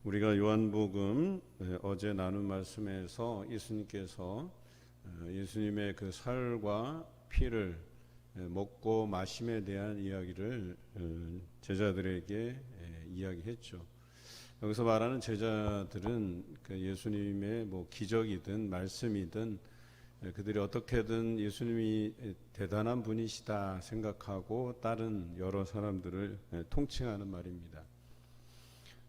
우리가 요한복음 어제 나눈 말씀에서 예수님께서 예수님의 그 살과 피를 먹고 마심에 대한 이야기를 제자들에게 이야기했죠. 여기서 말하는 제자들은 그 예수님의 뭐 기적이든 말씀이든 그들이 어떻게든 예수님이 대단한 분이시다 생각하고 다른 여러 사람들을 통칭하는 말입니다.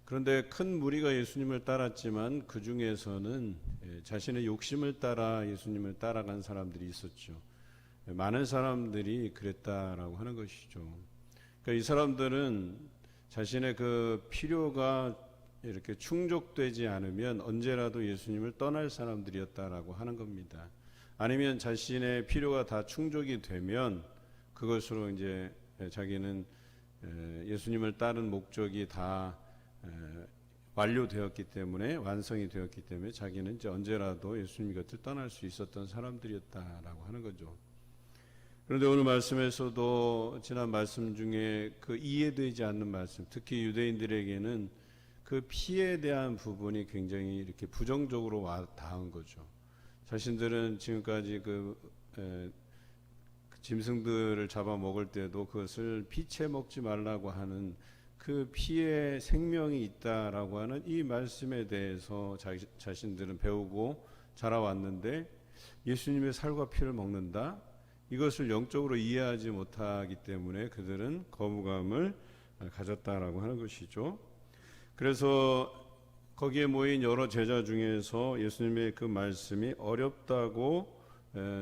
그런데 큰 무리가 예수님을 따랐지만 그 중에서는 자신의 욕심을 따라 예수님을 따라간 사람들이 있었죠. 많은 사람들이 그랬다라고 하는 것이죠. 그러니까 이 사람들은 자신의 그 필요가 이렇게 충족되지 않으면 언제라도 예수님을 떠날 사람들이었다라고 하는 겁니다. 아니면 자신의 필요가 다 충족이 되면 그것으로 이제 자기는 예수님을 따른 목적이 다 완료되었기 때문에 완성이 되었기 때문에 자기는 이제 언제라도 예수님 곁을 떠날 수 있었던 사람들이었다라고 하는 거죠. 그런데 오늘 말씀에서도 지난 말씀 중에 그 이해되지 않는 말씀, 특히 유대인들에게는 그 피에 대한 부분이 굉장히 이렇게 부정적으로 와 닿은 거죠. 자신들은 지금까지 그 짐승들을 잡아 먹을 때도 그것을 피채 먹지 말라고 하는 그 피에 생명이 있다라고 하는 이 말씀에 대해서 자신들은 배우고 자라왔는데 예수님의 살과 피를 먹는다? 이것을 영적으로 이해하지 못하기 때문에 그들은 거부감을 가졌다라고 하는 것이죠. 그래서 거기에 모인 여러 제자 중에서 예수님의 그 말씀이 어렵다고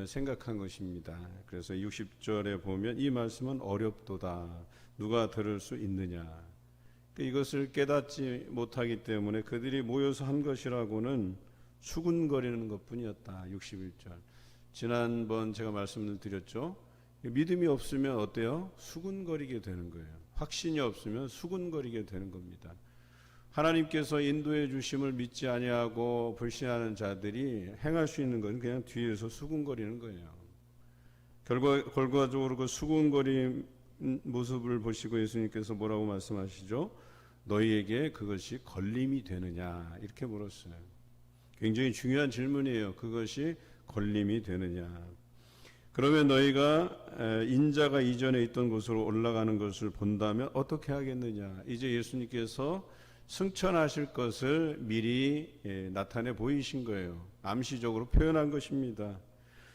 생각한 것입니다. 그래서 60절에 보면 이 말씀은 어렵도다. 누가 들을 수 있느냐. 이것을 깨닫지 못하기 때문에 그들이 모여서 한 것이라고는 수군거리는 것뿐이었다. 61절. 지난번 제가 말씀을 드렸죠. 믿음이 없으면 어때요? 수군거리게 되는 거예요. 확신이 없으면 수군거리게 되는 겁니다. 하나님께서 인도해 주심을 믿지 아니하고 불신하는 자들이 행할 수 있는 건 그냥 뒤에서 수군거리는 거예요. 결과적으로 그 수군거림 모습을 보시고 예수님께서 뭐라고 말씀하시죠? 너희에게 그것이 걸림이 되느냐 이렇게 물었어요. 굉장히 중요한 질문이에요. 그것이 걸림이 되느냐. 그러면 너희가 인자가 이전에 있던 곳으로 올라가는 것을 본다면 어떻게 하겠느냐. 이제 예수님께서 승천하실 것을 미리 나타내 보이신 거예요. 암시적으로 표현한 것입니다.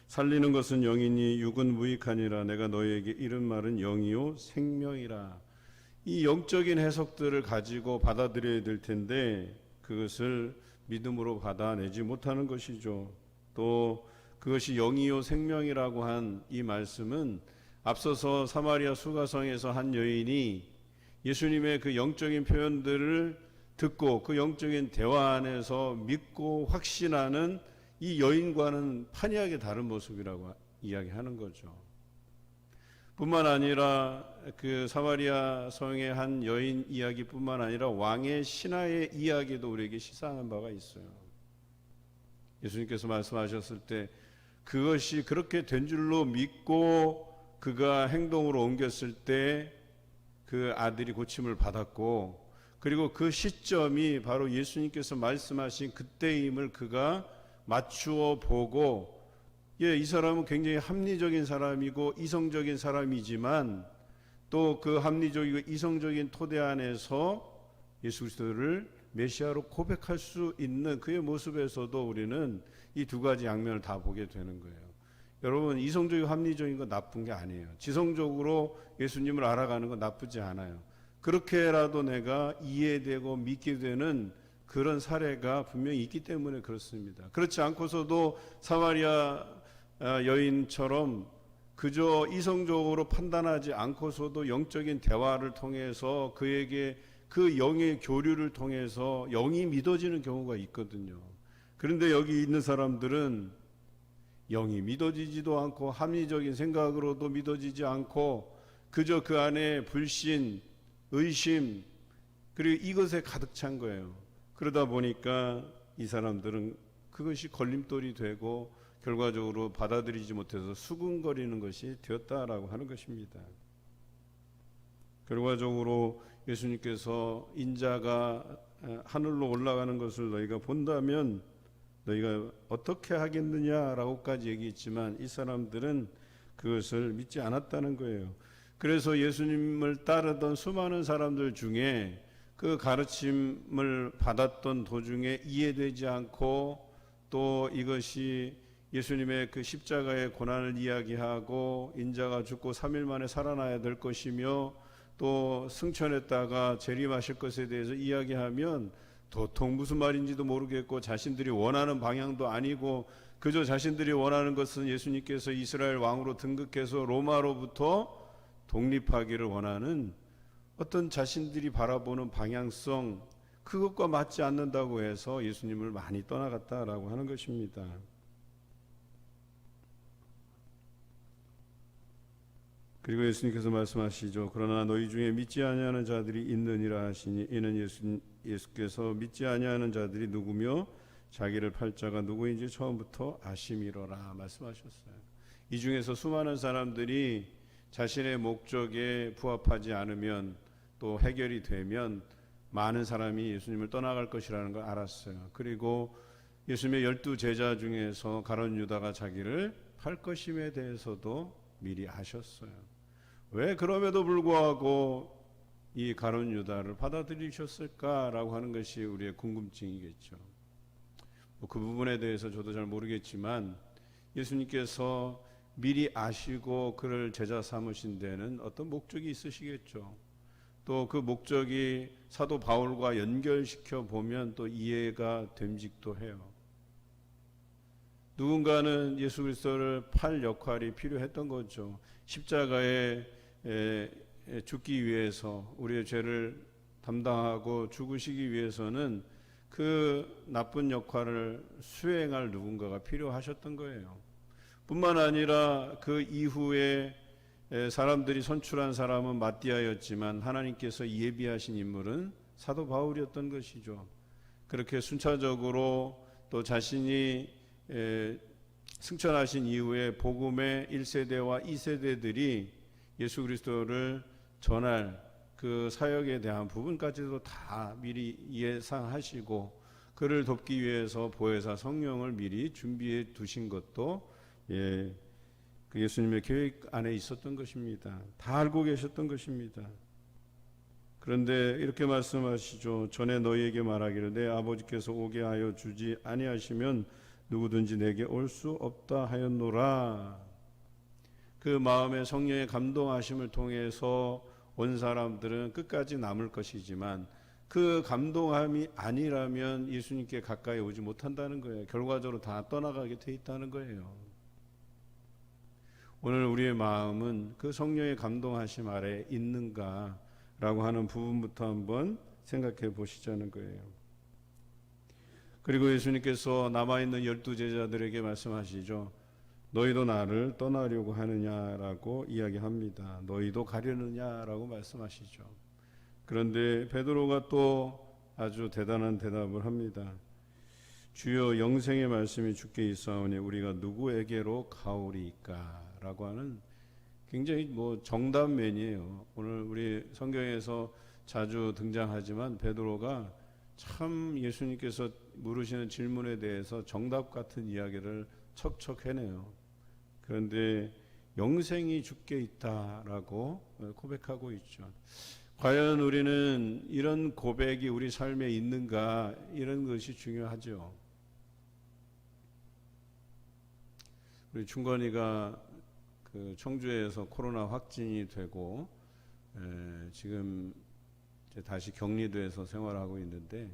살리는 것은 영이니 육은 무익하니라. 내가 너희에게 이른 말은 영이요 생명이라. 이 영적인 해석들을 가지고 받아들여야 될 텐데 그것을 믿음으로 받아내지 못하는 것이죠. 또 그것이 영이요 생명이라고 한 이 말씀은 앞서서 사마리아 수가성에서 한 여인이 예수님의 그 영적인 표현들을 듣고 그 영적인 대화 안에서 믿고 확신하는 이 여인과는 판이하게 다른 모습이라고 이야기하는 거죠. 뿐만 아니라 그 사마리아 성의 한 여인 이야기뿐만 아니라 왕의 신하의 이야기도 우리에게 시사하는 바가 있어요. 예수님께서 말씀하셨을 때 그것이 그렇게 된 줄로 믿고 그가 행동으로 옮겼을 때 그 아들이 고침을 받았고 그리고 그 시점이 바로 예수님께서 말씀하신 그때임을 그가 맞추어 보고 이 사람은 굉장히 합리적인 사람이고 이성적인 사람이지만 또 그 합리적이고 이성적인 토대 안에서 예수 그리스도를 메시아로 고백할 수 있는 그의 모습에서도 우리는 이 두 가지 양면을 다 보게 되는 거예요. 여러분 이성적이고 합리적인 건 나쁜 게 아니에요. 지성적으로 예수님을 알아가는 건 나쁘지 않아요. 그렇게라도 내가 이해되고 믿게 되는 그런 사례가 분명히 있기 때문에 그렇습니다. 그렇지 않고서도 사마리아 여인처럼 그저 이성적으로 판단하지 않고서도 영적인 대화를 통해서 그에게 그 영의 교류를 통해서 영이 믿어지는 경우가 있거든요. 그런데 여기 있는 사람들은 영이 믿어지지도 않고 합리적인 생각으로도 믿어지지 않고 그저 그 안에 불신, 의심 그리고 이것에 가득 찬 거예요. 그러다 보니까 이 사람들은 그것이 걸림돌이 되고 결과적으로 받아들이지 못해서 수군거리는 것이 되었다라고 하는 것입니다. 결과적으로 예수님께서 인자가 하늘로 올라가는 것을 너희가 본다면 너희가 어떻게 하겠느냐라고까지 얘기했지만 이 사람들은 그것을 믿지 않았다는 거예요. 그래서 예수님을 따르던 수많은 사람들 중에 그 가르침을 받았던 도중에 이해되지 않고 또 이것이 예수님의 그 십자가의 고난을 이야기하고 인자가 죽고 3일 만에 살아나야 될 것이며 또 승천했다가 재림하실 것에 대해서 이야기하면 도통 무슨 말인지도 모르겠고 자신들이 원하는 방향도 아니고 그저 자신들이 원하는 것은 예수님께서 이스라엘 왕으로 등극해서 로마로부터 독립하기를 원하는 어떤 자신들이 바라보는 방향성, 그것과 맞지 않는다고 해서 예수님을 많이 떠나갔다라고 하는 것입니다. 그리고 예수님께서 말씀하시죠. 그러나 너희 중에 믿지 아니하는 자들이 있느니라 하시니 이는 예수께서 믿지 아니하는 자들이 누구며 자기를 팔 자가 누구인지 처음부터 아심이로라 말씀하셨어요. 이 중에서 수많은 사람들이 자신의 목적에 부합하지 않으면 또 해결이 되면 많은 사람이 예수님을 떠나갈 것이라는 걸 알았어요. 그리고 예수님의 12 제자 중에서 가룟 유다가 자기를 팔 것임에 대해서도 미리 아셨어요. 왜 그럼에도 불구하고 이 가룟 유다를 받아들이셨을까라고 하는 것이 우리의 궁금증이겠죠. 그 부분에 대해서 저도 잘 모르겠지만 예수님께서 미리 아시고 그를 제자 삼으신 데는 어떤 목적이 있으시겠죠. 또 그 목적이 사도 바울과 연결시켜 보면 또 이해가 됨직도 해요. 누군가는 예수 그리스도를 팔 역할이 필요했던 거죠. 십자가에 죽기 위해서 우리의 죄를 담당하고 죽으시기 위해서는 그 나쁜 역할을 수행할 누군가가 필요하셨던 거예요. 뿐만 아니라 그 이후에 사람들이 선출한 사람은 마띠아였지만 하나님께서 예비하신 인물은 사도 바울이었던 것이죠. 그렇게 순차적으로 또 자신이 승천하신 이후에 복음의 1세대와 2세대들이 예수 그리스도를 전할 그 사역에 대한 부분까지도 다 미리 예상하시고 그를 돕기 위해서 보혜사 성령을 미리 준비해 두신 것도 그 예수님의 계획 안에 있었던 것입니다. 다 알고 계셨던 것입니다. 그런데 이렇게 말씀하시죠. 전에 너희에게 말하기를 내 아버지께서 오게 하여 주지 아니하시면 누구든지 내게 올 수 없다 하였노라. 그 마음의 성령의 감동하심을 통해서 온 사람들은 끝까지 남을 것이지만 그 감동함이 아니라면 예수님께 가까이 오지 못한다는 거예요. 결과적으로 다 떠나가게 돼 있다는 거예요. 오늘 우리의 마음은 그 성령의 감동하심 아래 있는가라고 하는 부분부터 한번 생각해 보시자는 거예요. 그리고 예수님께서 남아있는 12 제자들에게 말씀하시죠. 너희도 나를 떠나려고 하느냐라고 이야기합니다. 너희도 가려느냐라고 말씀하시죠. 그런데 베드로가 또 아주 대단한 대답을 합니다. 주여 영생의 말씀이 주께 있사오니 우리가 누구에게로 가오리이까 라고 하는 굉장히 정답맨이에요. 오늘 우리 성경에서 자주 등장하지만 베드로가 참 예수님께서 물으시는 질문에 대해서 정답 같은 이야기를 척척 해내요. 그런데 영생이 주께 있다라고 고백하고 있죠. 과연 우리는 이런 고백이 우리 삶에 있는가, 이런 것이 중요하죠. 우리 충건이가 그 청주에서 코로나 확진이 되고 지금 이제 다시 격리돼서 생활하고 있는데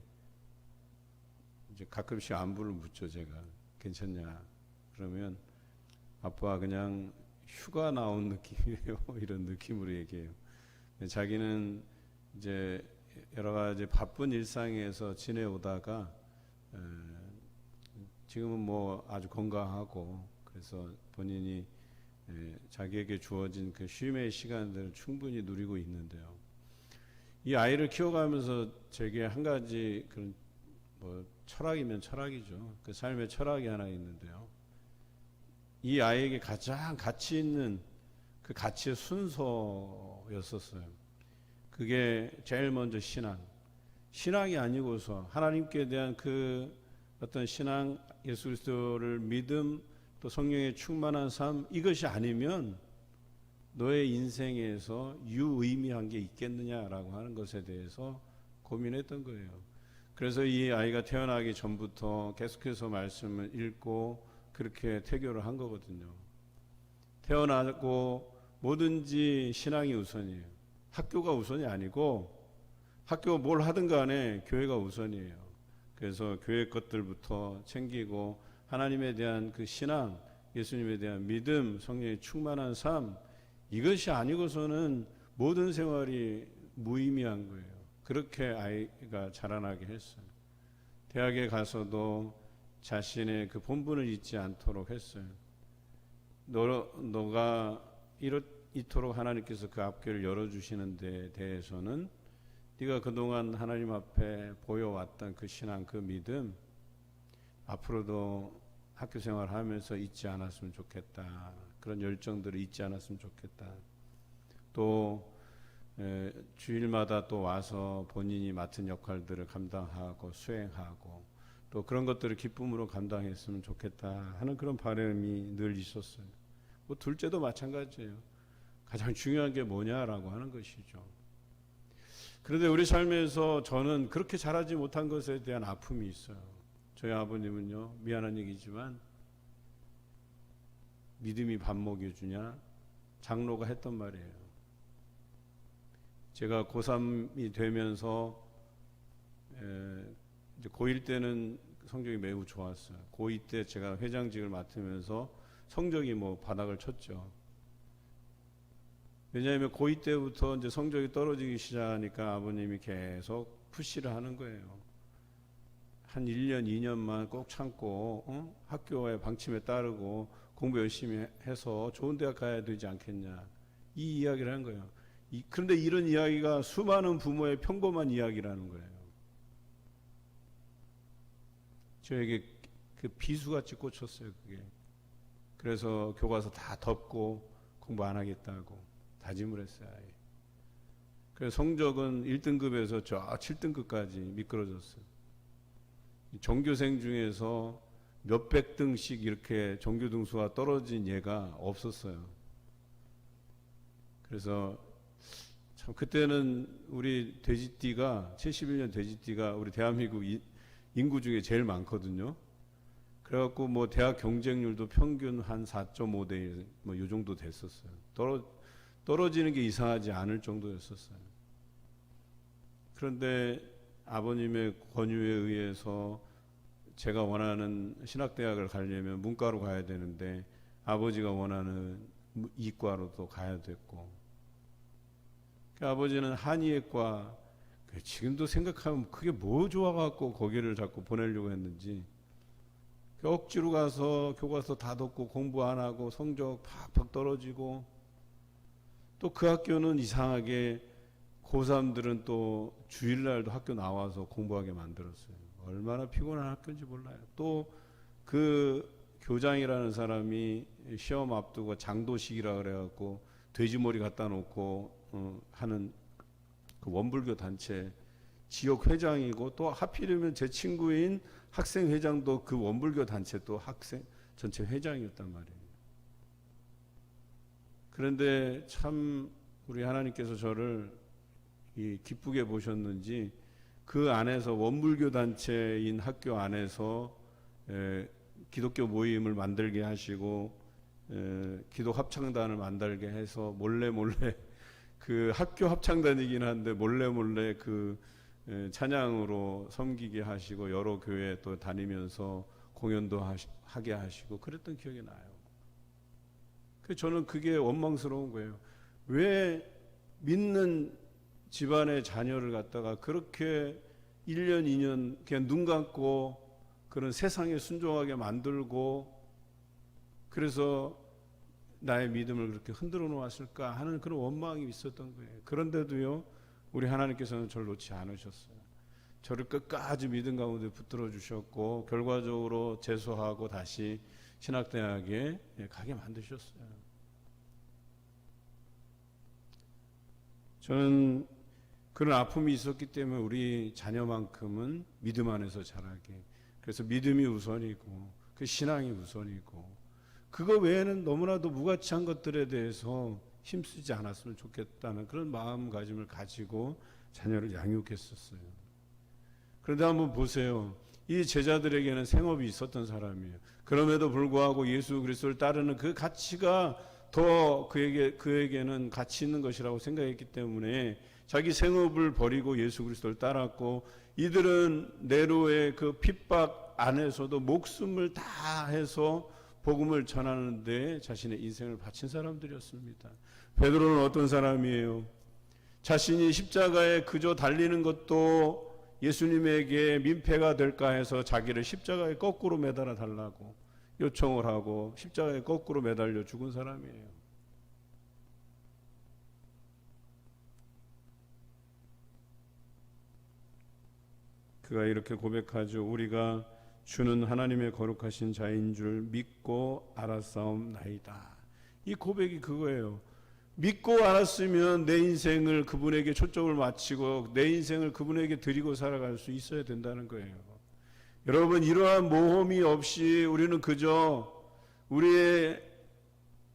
이제 가끔씩 안부를 묻죠. 제가 괜찮냐 그러면 아빠 그냥 휴가 나온 느낌이에요. 이런 느낌으로 얘기해요. 자기는 이제 여러 가지 바쁜 일상에서 지내오다가 지금은 아주 건강하고 그래서 본인이 자기에게 주어진 그 쉼의 시간들을 충분히 누리고 있는데요. 이 아이를 키워가면서 제게 한 가지 그런 철학이면 철학이죠. 그 삶의 철학이 하나 있는데요. 이 아이에게 가장 가치 있는 그 가치의 순서였었어요. 그게 제일 먼저 신앙. 신앙이 아니고서 하나님께 대한 그 어떤 신앙, 예수 그리스도를 믿음, 또 성령의 충만한 삶, 이것이 아니면 너의 인생에서 유의미한 게 있겠느냐라고 하는 것에 대해서 고민했던 거예요. 그래서 이 아이가 태어나기 전부터 계속해서 말씀을 읽고 그렇게 태교를 한 거거든요. 태어나고 뭐든지 신앙이 우선이에요. 학교가 우선이 아니고 학교 뭘 하든 간에 교회가 우선이에요. 그래서 교회 것들부터 챙기고 하나님에 대한 그 신앙, 예수님에 대한 믿음, 성령의 충만한 삶, 이것이 아니고서는 모든 생활이 무의미한 거예요. 그렇게 아이가 자라나게 했어요. 대학에 가서도 자신의 그 본분을 잊지 않도록 했어요. 너가 이토록 하나님께서 그 앞길을 열어주시는 데 대해서는 네가 그동안 하나님 앞에 보여왔던 그 신앙, 그 믿음 앞으로도 학교 생활하면서 잊지 않았으면 좋겠다. 그런 열정들을 잊지 않았으면 좋겠다. 또 주일마다 또 와서 본인이 맡은 역할들을 감당하고 수행하고 또 그런 것들을 기쁨으로 감당했으면 좋겠다 하는 그런 바람이 늘 있었어요. 뭐 둘째도 마찬가지예요. 가장 중요한 게 뭐냐라고 하는 것이죠. 그런데 우리 삶에서 저는 그렇게 자라지 못한 것에 대한 아픔이 있어요. 저희 아버님은요, 미안한 얘기지만 믿음이 밥 먹여주냐 장로가 했던 말이에요. 제가 고3이 되면서 이제 고1 때는 성적이 매우 좋았어요. 고2 때 제가 회장직을 맡으면서 성적이 뭐 바닥을 쳤죠. 왜냐하면 고2 때부터 이제 성적이 떨어지기 시작하니까 아버님이 계속 푸시를 하는 거예요. 한 1년, 2년만 꼭 참고 학교의 방침에 따르고 공부 열심히 해서 좋은 대학 가야 되지 않겠냐. 이 이야기를 한 거예요. 그런데 이런 이야기가 수많은 부모의 평범한 이야기라는 거예요. 저에게 그 비수같이 꽂혔어요, 그게. 그래서 교과서 다 덮고 공부 안 하겠다고 다짐을 했어요. 그래서 성적은 1등급에서 저 7등급까지 미끄러졌어요. 전교생 중에서 몇백 등씩 이렇게 전교 등수가 떨어진 얘가 없었어요. 그래서 참 그때는 우리 돼지띠가 71년 돼지띠가 우리 대한민국 인구 중에 제일 많거든요. 그래갖고 뭐 대학 경쟁률도 평균 한 4.5대 1 뭐 요 정도 됐었어요. 떨어지는 게 이상하지 않을 정도였었어요. 그런데 아버님의 권유에 의해서 제가 원하는 신학대학을 가려면 문과로 가야 되는데 아버지가 원하는 이과로 또 가야 됐고, 아버지는 한의학과, 지금도 생각하면 그게 뭐 좋아갖고 거기를 자꾸 보내려고 했는지, 억지로 가서 교과서 다 덮고 공부 안 하고 성적 팍팍 떨어지고, 또 그 학교는 이상하게 고3들은 또 주일날도 학교 나와서 공부하게 만들었어요. 얼마나 피곤한 학교인지 몰라요. 또 그 교장이라는 사람이 시험 앞두고 장도식이라 그래갖고 돼지머리 갖다 놓고 하는 그 원불교 단체 지역 회장이고, 또 하필이면 제 친구인 학생 회장도 그 원불교 단체 또 학생 전체 회장이었단 말이에요. 그런데 참 우리 하나님께서 저를 기쁘게 보셨는지 그 안에서 원불교 단체인 학교 안에서 기독교 모임을 만들게 하시고 기독 합창단을 만들게 해서 몰래 그 학교 합창단이긴 한데 몰래 그 찬양으로 섬기게 하시고 여러 교회 또 다니면서 공연도 하게 하시고 그랬던 기억이 나요. 저는 그게 원망스러운 거예요. 왜 믿는 집안의 자녀를 갖다가 그렇게 1년, 2년 그냥 눈 감고 그런 세상에 순종하게 만들고, 그래서 나의 믿음을 그렇게 흔들어 놓았을까 하는 그런 원망이 있었던 거예요. 그런데도요, 우리 하나님께서는 저를 놓지 않으셨어요. 저를 끝까지 믿음 가운데 붙들어 주셨고, 결과적으로 재수하고 다시 신학대학에 가게 만드셨어요. 저는 그런 아픔이 있었기 때문에 우리 자녀만큼은 믿음 안에서 자라게. 그래서 믿음이 우선이고 그 신앙이 우선이고 그거 외에는 너무나도 무가치한 것들에 대해서 힘쓰지 않았으면 좋겠다는 그런 마음가짐을 가지고 자녀를 양육했었어요. 그런데 한번 보세요. 이 제자들에게는 생업이 있었던 사람이에요. 그럼에도 불구하고 예수 그리스도를 따르는 그 가치가 더 그에게는 가치 있는 것이라고 생각했기 때문에 자기 생업을 버리고 예수 그리스도를 따랐고, 이들은 네로의 그 핍박 안에서도 목숨을 다해서 복음을 전하는데 자신의 인생을 바친 사람들이었습니다. 베드로는 어떤 사람이에요? 자신이 십자가에 그저 달리는 것도 예수님에게 민폐가 될까 해서 자기를 십자가에 거꾸로 매달아 달라고 요청을 하고 십자가에 거꾸로 매달려 죽은 사람이에요. 그가 이렇게 고백하죠. 우리가 주는 하나님의 거룩하신 자인 줄 믿고 알았사옵나이다. 이 고백이 그거예요. 믿고 알았으면 내 인생을 그분에게 초점을 맞추고 내 인생을 그분에게 드리고 살아갈 수 있어야 된다는 거예요. 여러분, 이러한 모험이 없이 우리는 그저 우리의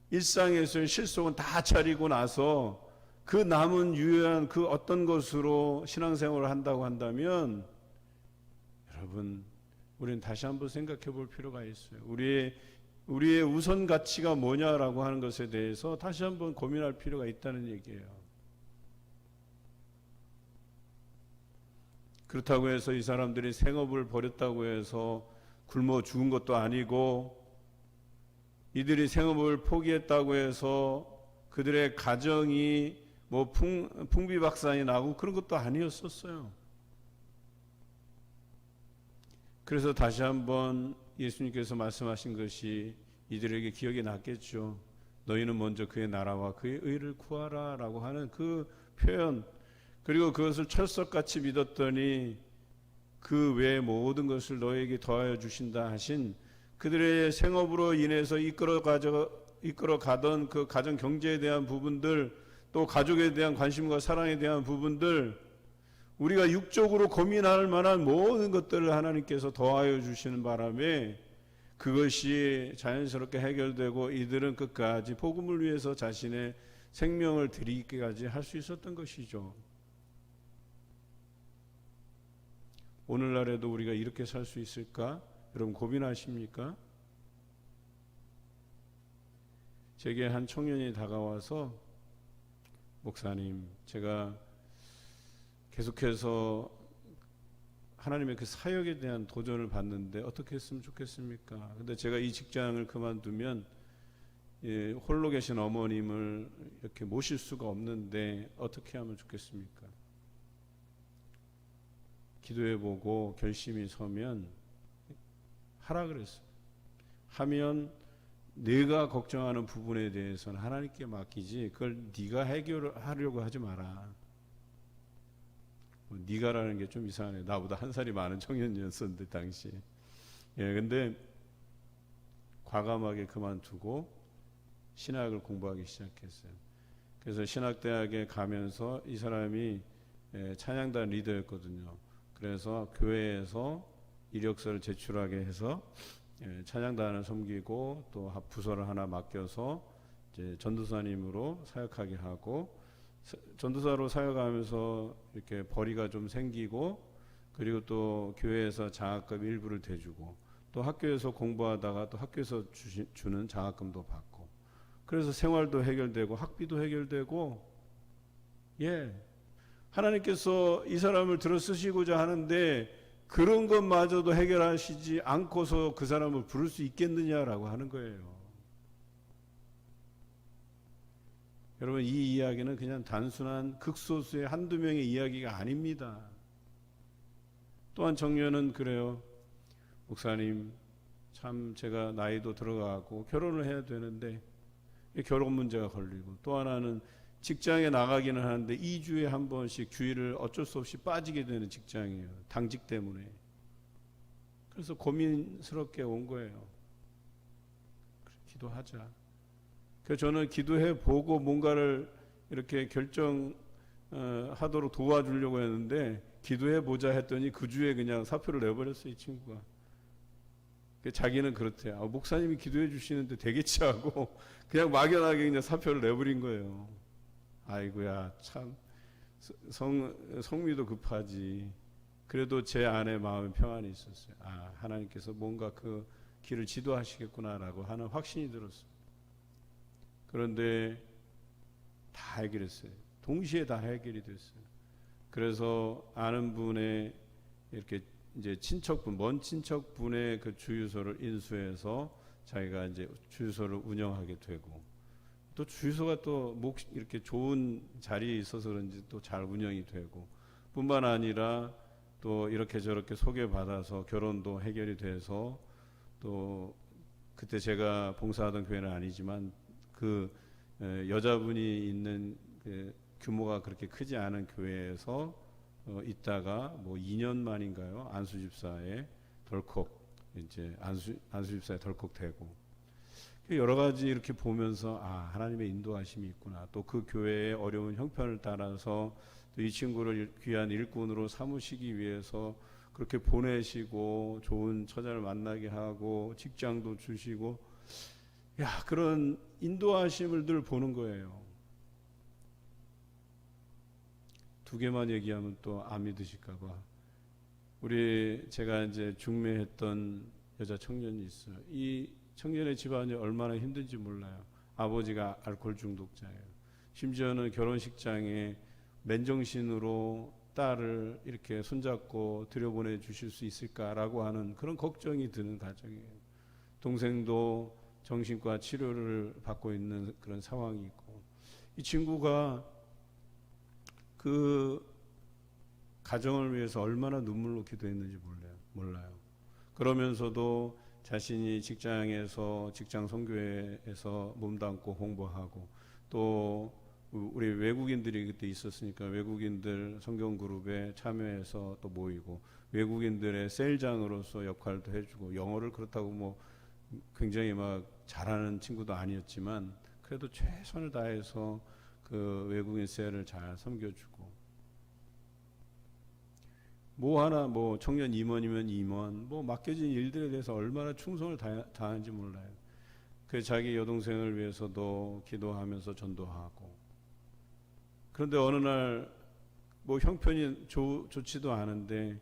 일상에서의 실속은 다 차리고 나서 그 남은 유효한 그 어떤 것으로 신앙생활을 한다고 한다면, 여러분, 우리는 다시 한번 생각해 볼 필요가 있어요. 우리의 우선 가치가 뭐냐라고 하는 것에 대해서 다시 한번 고민할 필요가 있다는 얘기예요. 그렇다고 해서 이 사람들이 생업을 버렸다고 해서 굶어 죽은 것도 아니고, 이들이 생업을 포기했다고 해서 그들의 가정이 뭐 풍비박산이 나고 그런 것도 아니었었어요. 그래서 다시 한번 예수님께서 말씀하신 것이 이들에게 기억이 났겠죠. 너희는 먼저 그의 나라와 그의 의를 구하라 라고 하는 그 표현, 그리고 그것을 철석같이 믿었더니 그 외의 모든 것을 너에게 더하여 주신다 하신, 그들의 생업으로 인해서 이끌어가던 그 가정 경제에 대한 부분들, 또 가족에 대한 관심과 사랑에 대한 부분들, 우리가 육적으로 고민할 만한 모든 것들을 하나님께서 더하여 주시는 바람에 그것이 자연스럽게 해결되고 이들은 끝까지 복음을 위해서 자신의 생명을 드리기까지 할 수 있었던 것이죠. 오늘날에도 우리가 이렇게 살 수 있을까? 여러분, 고민하십니까? 제게 한 청년이 다가와서, 목사님, 제가 계속해서 하나님의 그 사역에 대한 도전을 받는데 어떻게 했으면 좋겠습니까? 근데 제가 이 직장을 그만두면 홀로 계신 어머님을 이렇게 모실 수가 없는데 어떻게 하면 좋겠습니까? 기도해보고 결심이 서면 하라 그랬어요. 하면 내가 걱정하는 부분에 대해서는 하나님께 맡기지 그걸 네가 해결하려고 하지 마라. 네가라는 게 좀 이상하네. 나보다 한 살이 많은 청년이었었는데 당시. 근데 과감하게 그만두고 신학을 공부하기 시작했어요. 그래서 신학대학에 가면서 이 사람이 찬양단 리더였거든요. 그래서 교회에서 이력서를 제출하게 해서 찬양단을 섬기고 또 부서를 하나 맡겨서 이제 전도사님으로 사역하게 하고, 전도사로 사역하면서 이렇게 벌이가 좀 생기고, 그리고 또 교회에서 장학금 일부를 대주고, 또 학교에서 공부하다가 또 학교에서 주는 장학금도 받고, 그래서 생활도 해결되고 학비도 해결되고, 하나님께서 이 사람을 들어 쓰시고자 하는데 그런 것마저도 해결하시지 않고서 그 사람을 부를 수 있겠느냐라고 하는 거예요. 여러분, 이 이야기는 그냥 단순한 극소수의 한두 명의 이야기가 아닙니다. 또한 청년은 그래요. 목사님, 참 제가 나이도 들어가고 결혼을 해야 되는데 결혼 문제가 걸리고, 또 하나는 직장에 나가기는 하는데 2주에 한 번씩 주일을 어쩔 수 없이 빠지게 되는 직장이에요. 당직 때문에. 그래서 고민스럽게 온 거예요. 기도하자. 그래서 저는 기도해 보고 뭔가를 이렇게 결정을 하도록 도와주려고 했는데 기도해 보자 했더니 그 주에 그냥 사표를 내버렸어요, 이 친구가. 자기는 그렇대요. 목사님이 기도해 주시는데 되겠지 하고 그냥 막연하게 그냥 사표를 내버린 거예요. 아이고야, 참 성미도 급하지. 그래도 제 안에 마음에 평안이 있었어요. 하나님께서 뭔가 그 길을 지도하시겠구나라고 하는 확신이 들었어요. 그런데 다 해결했어요. 동시에 다 해결이 됐어요. 그래서 아는 분의 이렇게 이제 친척분, 먼 친척분의 그 주유소를 인수해서 자기가 이제 주유소를 운영하게 되고, 또 주유소가 또 이렇게 좋은 자리에 있어서 그런지 또 잘 운영이 되고, 뿐만 아니라 또 이렇게 저렇게 소개받아서 결혼도 해결이 돼서, 또 그때 제가 봉사하던 교회는 아니지만 그 여자분이 있는 그 규모가 그렇게 크지 않은 교회에서 있다가 뭐 2년 만인가요? 안수집사에 덜컥 이제 안수집사에 덜컥 되고, 여러 가지 이렇게 보면서 하나님의 인도하심이 있구나. 또 그 교회의 어려운 형편을 따라서 또 이 친구를 귀한 일꾼으로 삼으시기 위해서 그렇게 보내시고 좋은 처자를 만나게 하고 직장도 주시고, 그런 인도하심을 늘 보는 거예요. 두 개만 얘기하면 또 안 믿으실까봐. 제가 이제 중매했던 여자 청년이 있어요. 이 청년의 집안이 얼마나 힘든지 몰라요. 아버지가 알코올 중독자예요. 심지어는 결혼식장에 맨정신으로 딸을 이렇게 손잡고 들여보내 주실 수 있을까라고 하는 그런 걱정이 드는 가정이에요. 동생도 정신과 치료를 받고 있는 그런 상황이 있고, 이 친구가 그 가정을 위해서 얼마나 눈물로 기도했는지 몰라요. 그러면서도 자신이 직장에서 직장 선교회에서 몸담고 홍보하고, 또 우리 외국인들이 그때 있었으니까 외국인들 성경 그룹에 참여해서 또 모이고, 외국인들의 셀장으로서 역할도 해주고, 영어를 그렇다고 뭐 굉장히 막 잘하는 친구도 아니었지만 그래도 최선을 다해서 그 외국인 셀을 잘 섬겨주고, 뭐 하나 뭐 청년 임원이면 임원, 뭐 맡겨진 일들에 대해서 얼마나 충성을 다하는지 몰라요. 그 자기 여동생을 위해서도 기도하면서 전도하고. 그런데 어느 날 뭐 형편이 좋지도 않은데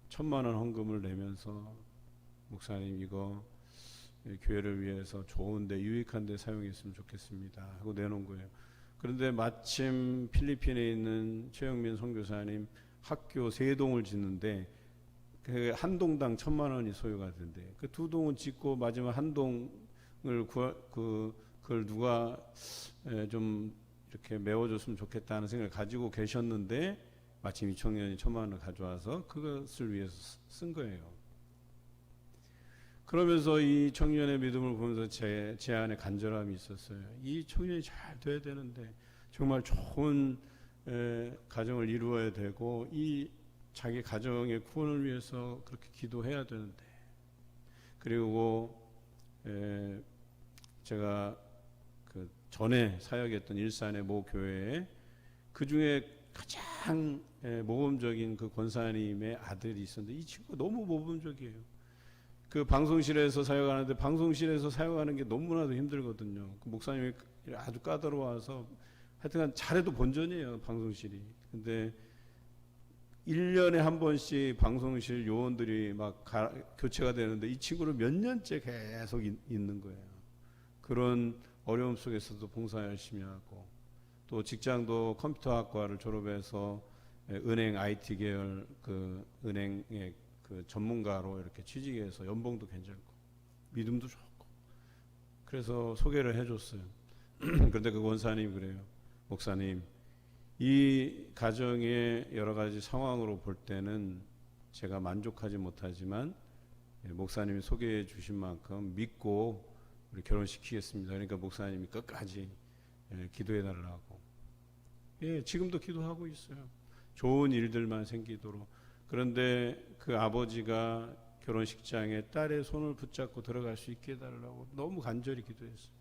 1,000만 원 헌금을 내면서, 목사님 이거 교회를 위해서 좋은데 유익한데 사용했으면 좋겠습니다 하고 내놓은 거예요. 그런데 마침 필리핀에 있는 최영민 선교사님 학교 3동을 짓는데 그 한 동당 1,000만 원이 소요가 된대. 그 2동은 짓고 마지막 한 동을 그걸 누가 좀 이렇게 메워줬으면 좋겠다는 생각을 가지고 계셨는데, 마침 이 청년이 1,000만 원을 가져와서 그것을 위해서 쓴 거예요. 그러면서 이 청년의 믿음을 보면서 제 안에 간절함이 있었어요. 이 청년이 잘 돼야 되는데, 정말 좋은 가정을 이루어야 되고, 이 자기 가정의 구원을 위해서 그렇게 기도해야 되는데. 그리고 제가 그 전에 사역했던 일산의 모 교회에 그 중에 가장 모범적인 그 권사님의 아들이 있었는데, 이 친구가 너무 모범적이에요. 그 방송실에서 사역하는데, 방송실에서 사역하는 게 너무나도 힘들거든요. 그 목사님이 아주 까다로워서 하여튼간 잘해도 본전이에요, 방송실이. 근데 1년에 한 번씩 방송실 요원들이 막 교체가 되는데, 이 친구를 몇 년째 계속 있는 거예요. 그런 어려움 속에서도 봉사 열심히 하고, 또 직장도 컴퓨터학과를 졸업해서 은행 IT 계열 그 은행의 그 전문가로 이렇게 취직해서 연봉도 괜찮고 믿음도 좋고, 그래서 소개를 해줬어요. 그런데 그 원사님이 그래요. 목사님, 이 가정의 여러 가지 상황으로 볼 때는 제가 만족하지 못하지만 목사님이 소개해 주신 만큼 믿고 우리 결혼시키겠습니다. 그러니까 목사님이 끝까지 기도해 달라고. 지금도 기도하고 있어요. 좋은 일들만 생기도록. 그런데 그 아버지가 결혼식장에 딸의 손을 붙잡고 들어갈 수 있게 해달라고 너무 간절히 기도했어요.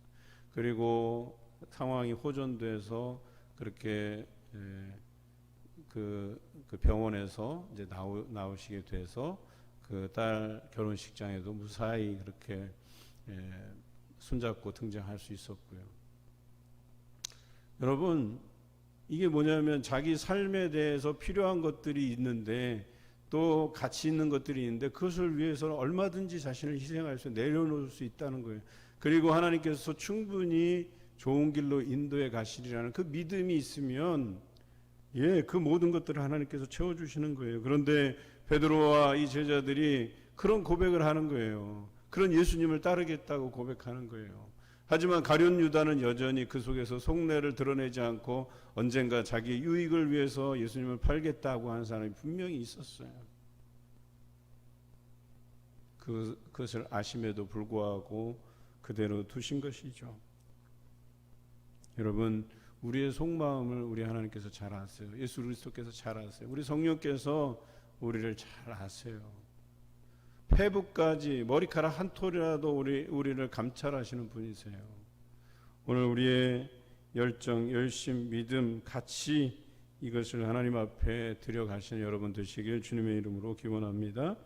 그리고 상황이 호전돼서 그렇게 그 병원에서 이제 나오시게 돼서 그 딸 결혼식장에도 무사히 그렇게 손잡고 등장할 수 있었고요. 여러분, 이게 뭐냐면 자기 삶에 대해서 필요한 것들이 있는데 또 가치 있는 것들이 있는데 그것을 위해서는 얼마든지 자신을 희생할 수, 내려놓을 수 있다는 거예요. 그리고 하나님께서 충분히 좋은 길로 인도해 가시리라는 그 믿음이 있으면 그 모든 것들을 하나님께서 채워주시는 거예요. 그런데 베드로와 이 제자들이 그런 고백을 하는 거예요. 그런 예수님을 따르겠다고 고백하는 거예요. 하지만 가룟 유다는 여전히 그 속에서 속내를 드러내지 않고 언젠가 자기 유익을 위해서 예수님을 팔겠다고 하는 사람이 분명히 있었어요. 그것을 아심에도 불구하고 그대로 두신 것이죠. 여러분, 우리의 속마음을 우리 하나님께서 잘 아세요. 예수 그리스도께서 잘 아세요. 우리 성령께서 우리를 잘 아세요. 폐부까지 머리카락 한 톨이라도 우리를 감찰하시는 분이세요. 오늘 우리의 열정, 열심, 믿음, 같이 이것을 하나님 앞에 드려가시는 여러분 되시길 주님의 이름으로 기원합니다.